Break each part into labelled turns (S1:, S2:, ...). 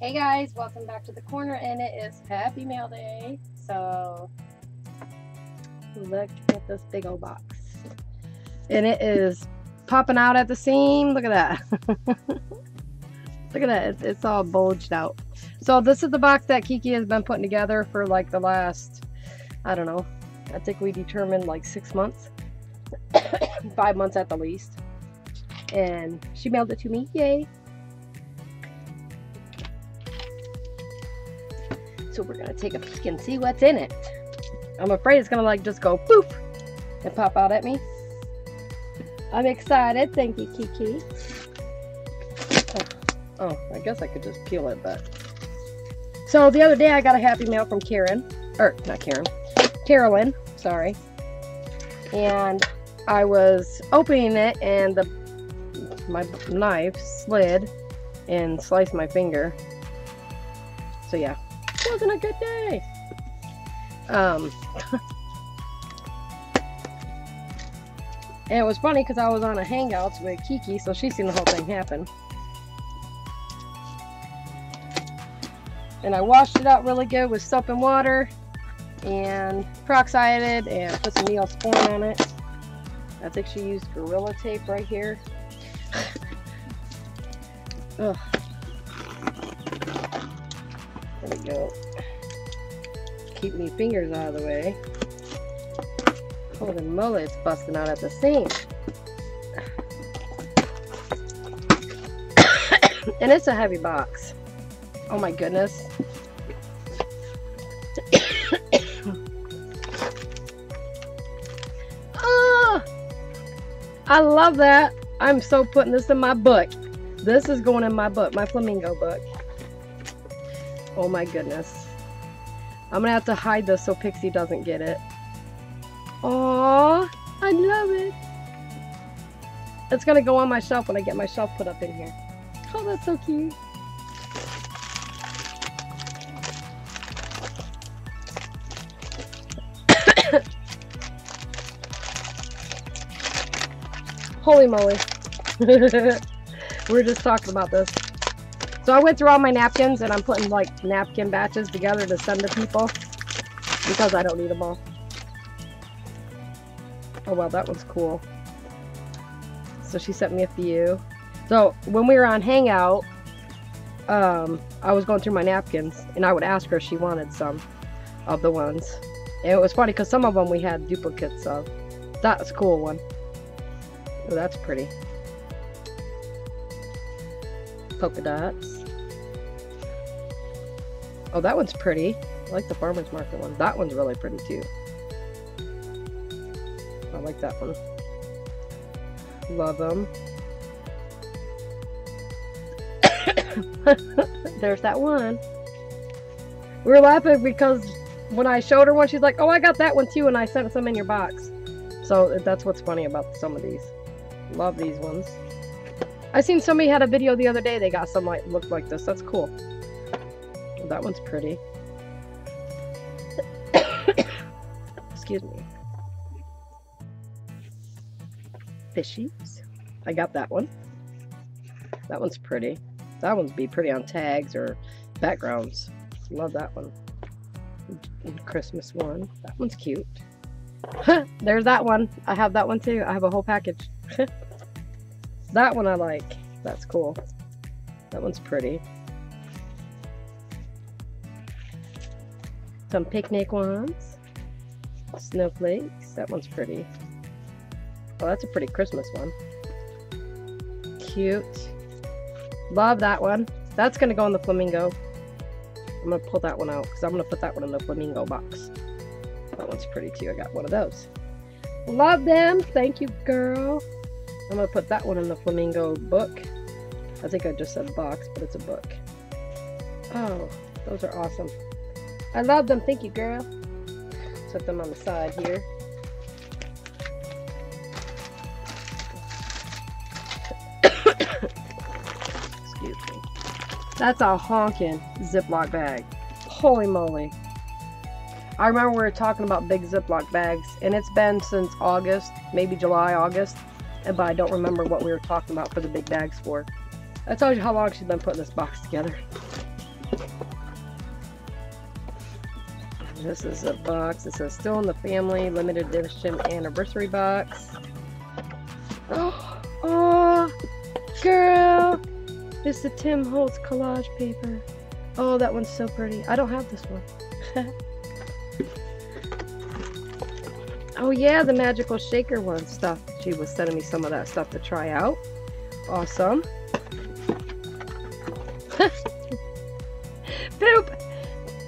S1: Hey guys, welcome back to the corner, and it is Happy Mail Day. So look at this big old box, and it is popping out at the seam. Look at that. Look at that. It's all bulged out. So this is the box that Kiki has been putting together for like the last, I don't know, I think we determined like 6 months, 5 months at the least. And she mailed it to me. Yay. So we're gonna take a peek and see what's in it. I'm afraid it's gonna like just go poof and pop out at me. I'm excited. Thank you, Kiki. Oh, I guess I could just peel it, but. So the other day I got a happy mail from Karen, or not Karen, Carolyn, sorry. And I was opening it and my knife slid and sliced my finger. So yeah. Wasn't a good day. And it was funny because I was on a Hangouts with Kiki, so she's seen the whole thing happen. And I washed it out really good with soap and water and peroxided and put some Neosporin on it. I think she used Gorilla Tape right here. Ugh. There we go. Keep me fingers out of the way. Holy moly, it's busting out at the seam. And it's a heavy box. Oh my goodness. Oh, I love that. I'm so putting this in my book. This is going in my book, my flamingo book. Oh my goodness. I'm gonna have to hide this so Pixie doesn't get it. Aww, I love it. It's gonna go on my shelf when I get my shelf put up in here. Oh, that's so cute. Holy moly. We were just talking about this. So I went through all my napkins and I'm putting like napkin batches together to send to people because I don't need them all. Oh well, that one's cool. So she sent me a few. So when we were on Hangout, I was going through my napkins and I would ask her if she wanted some of the ones. And it was funny because some of them we had duplicates of. That's a cool one. Oh, that's pretty. Polka dots. Oh, that one's pretty. I like the farmer's market one. That one's really pretty too. I like that one. Love them. There's that one. We were laughing because when I showed her one, she's like, oh, I got that one too, and I sent some in your box. So that's what's funny about some of these. Love these ones. I seen somebody had a video the other day. They got some like look like this. That's cool. That one's pretty. Excuse me. Fishies. I got that one. That one's pretty. That one's be pretty on tags or backgrounds. Love that one. Christmas one. That one's cute. There's that one. I have that one too. I have a whole package. That one I like. That's cool. That one's pretty. Some picnic ones. Snowflakes. That one's pretty. Oh, that's a pretty Christmas one. Cute. Love that one. That's going to go in the flamingo. I'm going to pull that one out because I'm going to put that one in the flamingo box. That one's pretty too. I got one of those. Love them. Thank you, girl. I'm going to put that one in the flamingo book. I think I just said box, but it's a book. Oh, those are awesome. I love them. Thank you, girl. Set them on the side here. Excuse me. That's a honking Ziploc bag. Holy moly. I remember we were talking about big Ziploc bags, and it's been since August, maybe July, August, but I don't remember what we were talking about for the big bags for. That tells you how long she's been putting this box together. This is a box. It says Still in the Family limited edition anniversary box. Oh, girl! It's the Tim Holtz collage paper. Oh, that one's so pretty. I don't have this one. Oh yeah, the magical shaker one stuff. She was sending me some of that stuff to try out. Awesome. Poop!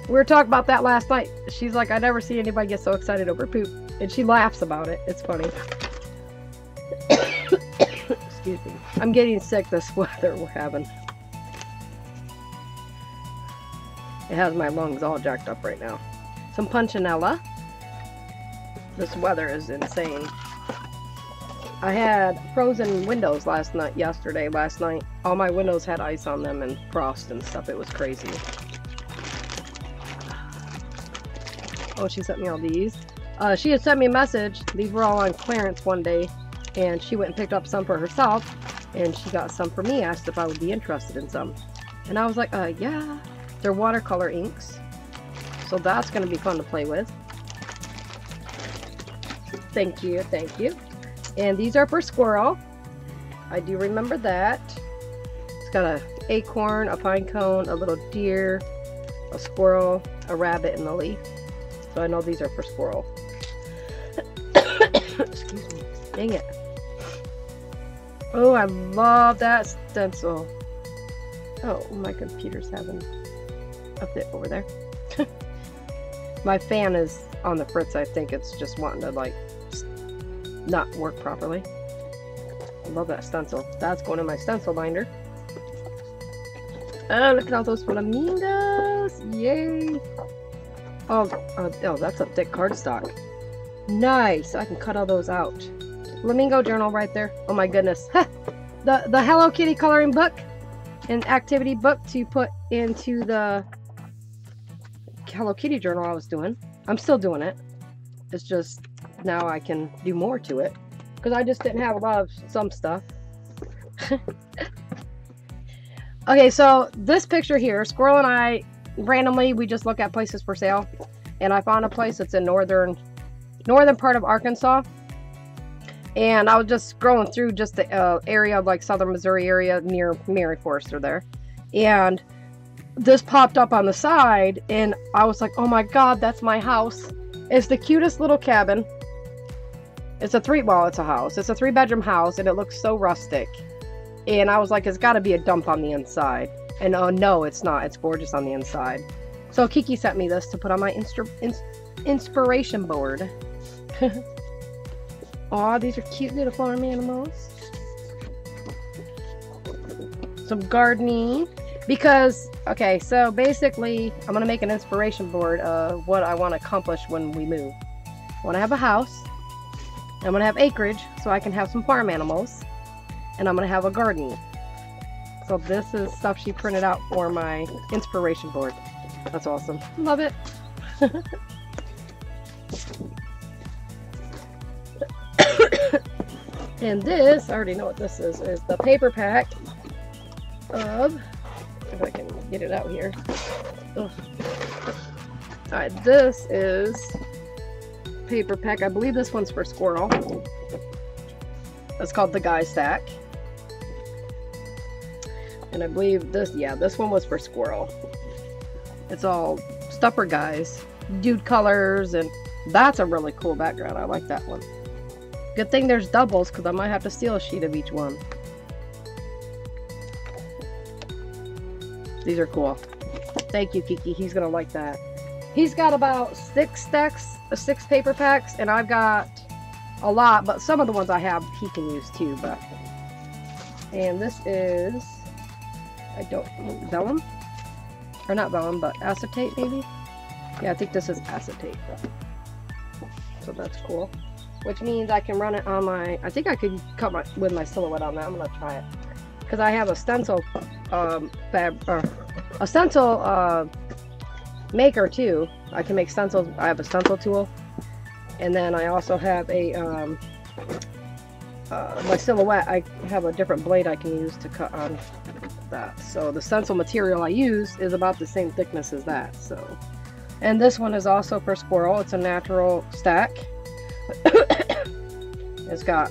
S1: We were talking about that last night. She's like, I never see anybody get so excited over poop. And she laughs about it. It's funny. Excuse me. I'm getting sick this weather we're having. It has my lungs all jacked up right now. Some Punchinella. This weather is insane. I had frozen windows last night. All my windows had ice on them and frost and stuff. It was crazy. Oh, she sent me all these. She had sent me a message. These were all on clearance one day. And she went and picked up some for herself. And she got some for me. Asked if I would be interested in some. And I was like, yeah. They're watercolor inks. So that's going to be fun to play with. Thank you, thank you. And these are for squirrel. I do remember that. It's got an acorn, a pine cone, a little deer, a squirrel, a rabbit, and a leaf. So I know these are for squirrel. Excuse me. Dang it. Oh, I love that stencil. Oh, my computer's having up there over there. My fan is on the fritz. I think it's just wanting to like not work properly. I love that stencil. That's going in my stencil binder. Oh, look at all those flamingos! Yay! Oh, that's a thick cardstock. Nice. I can cut all those out. Flamingo journal right there. Oh my goodness. The Hello Kitty coloring book, an activity book to put into the Hello Kitty journal I was doing. I'm still doing it. It's just now I can do more to it because I just didn't have a lot of some stuff. Okay, so this picture here, Squirrel and I randomly we just look at places for sale, and I found a place that's in northern part of Arkansas. And I was just scrolling through just the area of like southern Missouri area near Mary Forrester there, and this popped up on the side, and I was like, oh my god, that's my house. It's the cutest little cabin. It's a house. It's a 3-bedroom house, and it looks so rustic. And I was like, it's got to be a dump on the inside. And oh no, it's not. It's gorgeous on the inside. So Kiki sent me this to put on my inspiration board. Aw, these are cute little farm animals. Some gardening. Because, okay, so basically, I'm going to make an inspiration board of what I want to accomplish when we move. I want to have a house. I'm going to have acreage, so I can have some farm animals. And I'm going to have a garden. So this is stuff she printed out for my inspiration board. That's awesome. Love it. And this, I already know what this is the paper pack of... if I can get it out here. Alright, this is paper pack. I believe this one's for squirrel. It's called the Guy Stack. And I believe this one was for squirrel. It's all stuffer guys. Dude colors, and that's a really cool background. I like that one. Good thing there's doubles, because I might have to steal a sheet of each one. These are cool. Thank you, Kiki. He's gonna like that. He's got about 6 paper packs, and I've got a lot, but some of the ones I have he can use too. And this is, vellum? Or not vellum, but acetate maybe? Yeah, I think this is acetate. So that's cool. Which means I can run it on my, I think I could cut with my silhouette on that. I'm gonna try it. Because I have a stencil maker too. I can make stencils. I have a stencil tool, and then I also have a my silhouette. I have a different blade I can use to cut on that. So the stencil material I use is about the same thickness as that. So, and this one is also for squirrel. It's a natural stack. It's got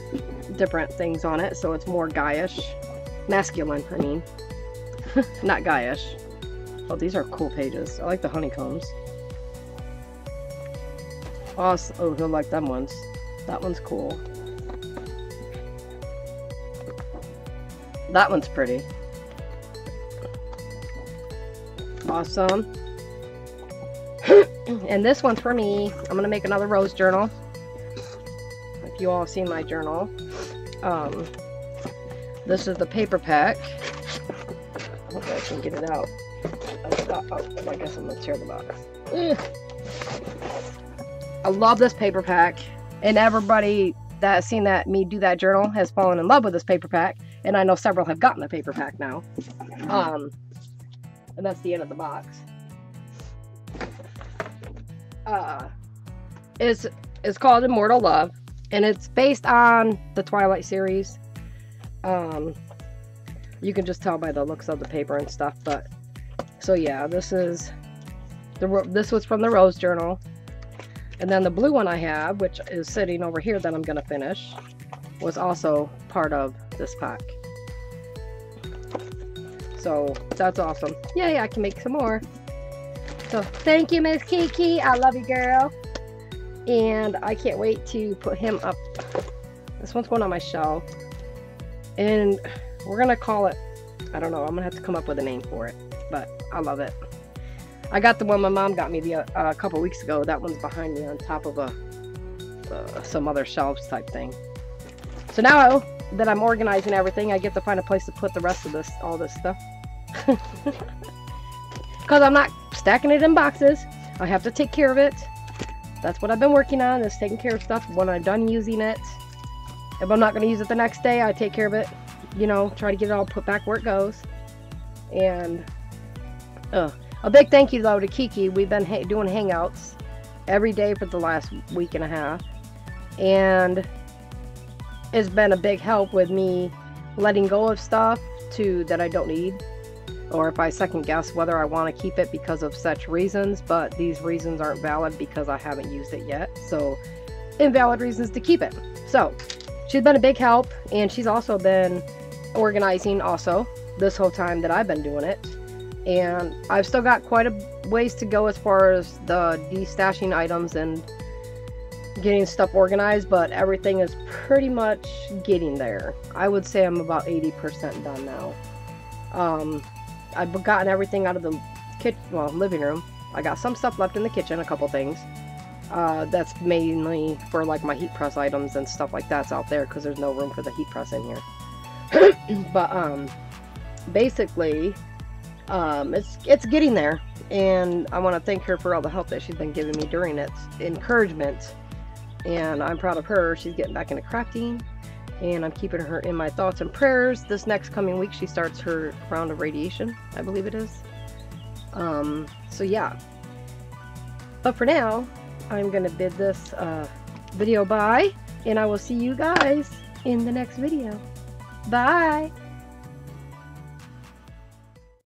S1: different things on it, so it's more guyish. Masculine, I mean. Not guyish. Oh, these are cool pages. I like the honeycombs. Awesome. Oh, he'll like them ones. That one's cool. That one's pretty. Awesome. And this one's for me. I'm gonna make another rose journal. If you all have seen my journal. This is the paper pack. I hope I can get it out. Oh, I guess I'm gonna tear the box. I love this paper pack, and everybody that has seen me do that journal has fallen in love with this paper pack, and I know several have gotten the paper pack now. And that's the end of the box. It's called Immortal Love, and it's based on the Twilight series. You can just tell by the looks of the paper and stuff, but so yeah, this was from the Rose Journal. And then the blue one I have, which is sitting over here that I'm gonna finish, was also part of this pack. So that's awesome. Yay, I can make some more. So thank you, Miss Kiki. I love you, girl. And I can't wait to put him up. This one's going on my shelf. And we're gonna call it, I don't know, I'm gonna have to come up with a name for it, but I love it. I got the one my mom got me a couple weeks ago. That one's behind me on top of some other shelves type thing. So now that I'm organizing everything, I get to find a place to put the rest of all this stuff. Because I'm not stacking it in boxes. I have to take care of it. That's what I've been working on, is taking care of stuff when I'm done using it. If I'm not going to use it the next day, I take care of it. You know, try to get it all put back where it goes. And a big thank you though to Kiki. We've been doing hangouts every day for the last week and a half, and it's been a big help with me letting go of stuff that I don't need, or if I second guess whether I want to keep it because of such reasons, but these reasons aren't valid because I haven't used it yet, so invalid reasons to keep it. So she's been a big help, and she's also been organizing also this whole time that I've been doing it. And I've still got quite a ways to go as far as the destashing items and getting stuff organized, but everything is pretty much getting there. I would say I'm about 80% done now. I've gotten everything out of the living room. I got some stuff left in the kitchen, a couple things. That's mainly for like my heat press items and stuff like that's out there because there's no room for the heat press in here. But basically, it's getting there, and I want to thank her for all the help that she's been giving me during its encouragement, and I'm proud of her. She's getting back into crafting, and I'm keeping her in my thoughts and prayers. This next coming week she starts her round of radiation, I believe it is. So yeah, but for now I'm gonna bid this video bye, and I will see you guys in the next video. Bye.